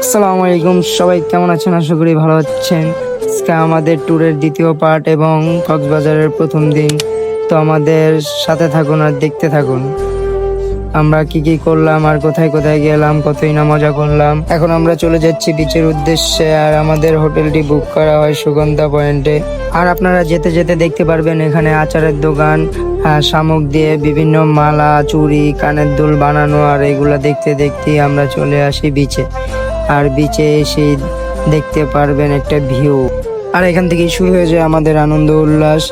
আসসালামু আলাইকুম, সবাই কেমন আছেন? আশা করি ভালো আছেন। আজকে আমাদের ট্যুরের দ্বিতীয় পার্ট এবং কক্সবাজারের প্রথম দিন। তো আমাদের সাথে থাকুন আর দেখতে থাকুন আমরা কি কি করলাম আর কোথায় কোথায় গেলাম, কতই না মজা করলাম। এখন আমরা চলে যাচ্ছি বিচের উদ্দেশ্যে, আর আমাদের হোটেলটি বুক করা হয় সুগন্ধা পয়েন্টে। আর আপনারা যেতে যেতে দেখতে পারবেন এখানে আচারের দোকান, শামুক দিয়ে বিভিন্ন মালা, চুড়ি, কানের দুল বানানো। আর এগুলা দেখতে দেখতেই আমরা চলে আসি বিচে। আর বিচে এসে দেখতে পারবেন একটা ভিউ। আর এখান থেকেই শুরু হয়ে যায় আমাদের আনন্দ উল্লাস।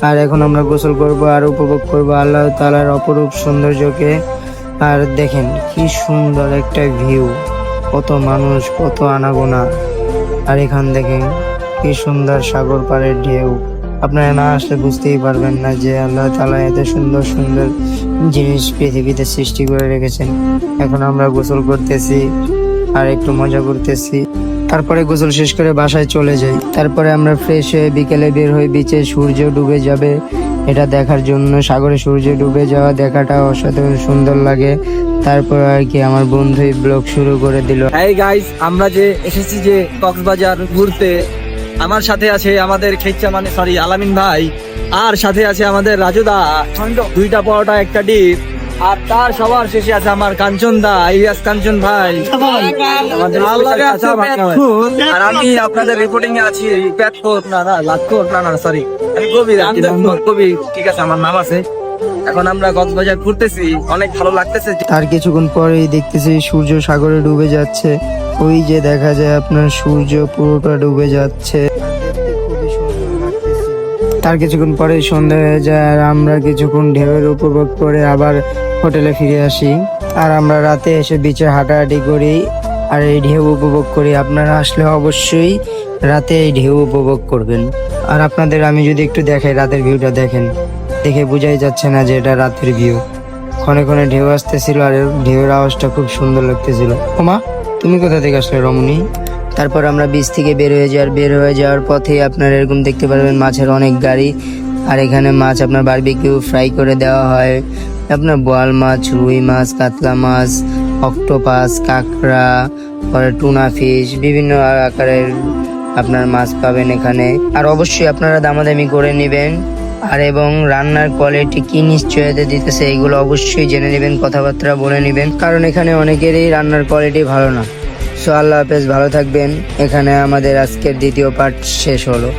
আর এখন আমরা গোসল করব আর উপভোগ করব আল্লাহ তাআলার অপরূপ সৌন্দর্যকে। আর দেখেন কি সুন্দর একটা ভিউ, কত মানুষ, কত আনাগোনা। আর এখান দেখেন কি সুন্দর সাগর পাড়ের ঢেউ। আপনারা না আসলে বুঝতেই পারবেন না যে আল্লাহ তাআলা এত সুন্দর সুন্দর জিনিস পৃথিবীতে সৃষ্টি করে রেখেছেন। এখন আমরা গোসল করতেছি আর একটু মজা করতেছি। তারপরে গোসল শেষ করে বাসায় চলে যাই। তারপরে আমরা ফ্রেশ হয়ে বিকেলে বের হই বিচে। সূর্য ডুবে যাবে এটা দেখার জন্য। সাগরে সূর্য ডুবে যাওয়া দেখাটা অসাধারণ সুন্দর লাগে। তারপর আর কি আমার বন্ধুই ব্লগ শুরু করে দিল। এই গাইস, আমরা যে এসেছি যে কক্সবাজার ঘুরতে, আমার সাথে আছে আমাদের আলামিন ভাই, আর সাথে আছে আমাদের রাজুদা, দুইটা পরোটা একটা ডিপ, আর তার সবার শেষে আছে আমার কাঞ্চন দা, ইলিয়াস কাঞ্চন ভাই। আমাদের আর আমি আপনাদের রিপোর্টিং এ আছি কবি, ঠিক আছে, আমার নাম আছে। এখন আমরা কক্সবাজার ঘুরতেছি, অনেক ভালো লাগতেছে। তার কিছুক্ষণ পরেই দেখতেছি সূর্য সাগরে ডুবে যাচ্ছে। ওই যে দেখা যায় আপনার সূর্য পুরোটা ডুবে যাচ্ছে। তার কিছুক্ষণ পরে সন্ধ্যা হয়ে যায় আর আমরা কিছুক্ষণ ঢেউয়ের উপভোগ করে আবার হোটেলে ফিরে আসি। আর আমরা রাতে এসে বিচে হাঁটাহাঁটি করি আর এই ঢেউ উপভোগ করি। আপনারা আসলে অবশ্যই রাতে এই ঢেউ উপভোগ করবেন। আর আপনাদের আমি যদি একটু দেখাই রাতের ভিউটা, দেখেন, দেখে বোঝাই যাচ্ছে না যে এটা রাতের ভিউ। ক্ষণে ক্ষণে ঢেউ আসতেছিল আর ঢেউয়ের আওয়াজটা খুব সুন্দর লাগতেছিল। ওমা, তুমি কোথা থেকে আসলে রমণী? তারপর আমরা বিচ থেকে বের হয়ে যাওয়ার পথে আপনারা এরকম দেখতে পারবেন মাছের অনেক গাড়ি। আর এখানে মাছ আপনার বারবিকিউ ফ্রাই করে দেওয়া হয়। আপনার বোয়াল মাছ, রুই মাছ, কাতলা মাছ, অক্টোপাস, কাঁকড়া, পরে টুনা ফিশ, বিভিন্ন আকারের আপনার মাছ পাবেন এখানে। আর অবশ্যই আপনারা দামাদামি করে নেবেন। আর এবং রান্নার কোয়ালিটি কি নিশ্চয়তা দিতেছে এগুলো অবশ্যই জেনে নেবেন, কথাবার্তা বলে নেবেন, কারণ এখানে অনেকেরই রান্নার কোয়ালিটি ভালো না। সো আল্লাহ হাফেজ, ভালো থাকবেন। এখানে আমাদের আজকের দ্বিতীয় পার্ট শেষ হলো।